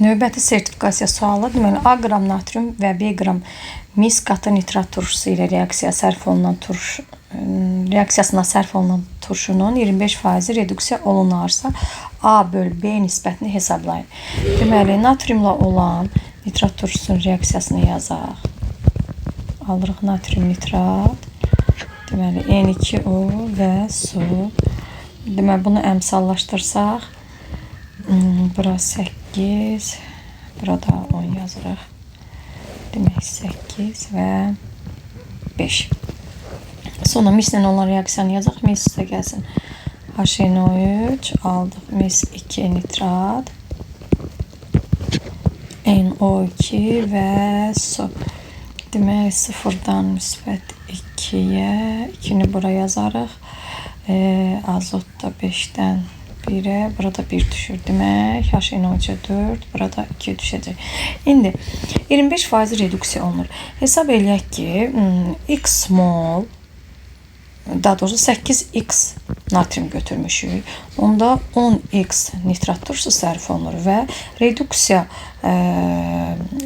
Növbəti sertifikasiya sualı deməli A qram natrium və B qram mis qatı nitrat turşusu ilə reaksiyasına sərf olunan turşunun 25% reduksiya olunarsa A bölü B nisbətini hesablayın. Deməli natriumla olan nitrat turşusunun reaksiyasını yazaq. Alırıq natrium nitrat. Deməli N2O və su. Deməli bunu əmsallaşdırsaq bura 8, burada 10 yazırıq. Demək 8 və 5. Sonra mislə olan reaksiyanı yazaq. Mis üstə gəlsin. HNO3 aldıq. Mis 2 nitrat. NO2 və su. Demək 0-dan müsbət 2-yə. 2-ni bura yazarıq. Azot da 5-dən 1'e, burada 1 düşür demək. HNO3 4, burada 2 düşəcək. İndi 25% reduksiya olunur. Hesab eləyək ki, x mol, daha doğrusu 8x natrium götürmüşük. Onda 10x nitrat turşusu sərf olunur və reduksiya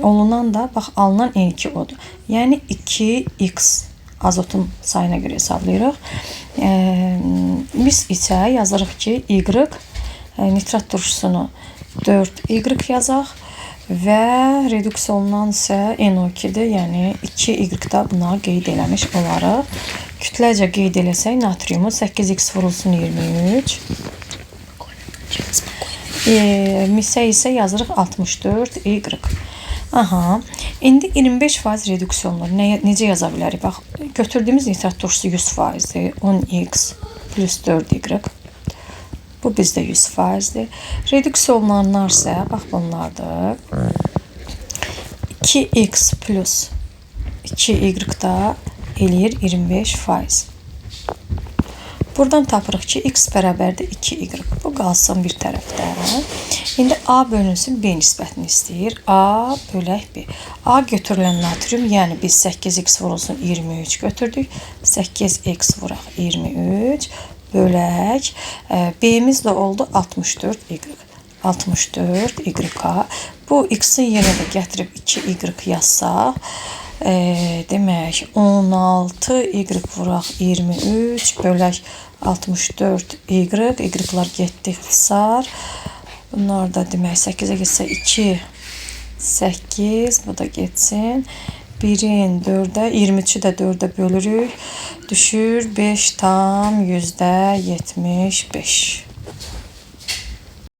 olunan da bax alınan N2O-dur. Yəni 2x azotun sayına göre hesablayırıq. Biz isə yazırıq ki, Y nitrat turşusunu 4Y yazaq və reduksiya olunan isə NO2-dir. Yəni 2Y-da buna qeyd eləmiş olaraq. Kütləcə qeyd eləsək natriumu 8x vurulsun 23. Misə isə yazırıq 64Y. Aha. İndi 25% reduksiya olunur. Necə yaza bilərik? Bax, götürdüyümüz nitrat turşusu 100%dir. 10x plus 4y. Bu bizdə 100%dir. Reduksiya olunanlar isə bax bunlardır. 2x plus 2y da eləyir 25%. Buradan tapırıq ki, x bərabərdir 2y. Bu qalsın bir tərəfdə. İndi A bölünsün B nisbətini istəyir. A bölək B. A götürülən natrium, yəni biz 8x vurulsun 23 götürdük. 8x vuraq 23 bölək. B'miz də oldu 64y. 64y. Bu x'in yerinə də gətirib 2y yazsaq. Demək 16y vuraq 23 bölək 64y. Y'lar getdi ixtisar. Bunlar da demək 8'e gitsə 2, 8, bu da getsin. 1'in 4'e, 23'ü də 4'e bölürük. Düşür 5 tam %75.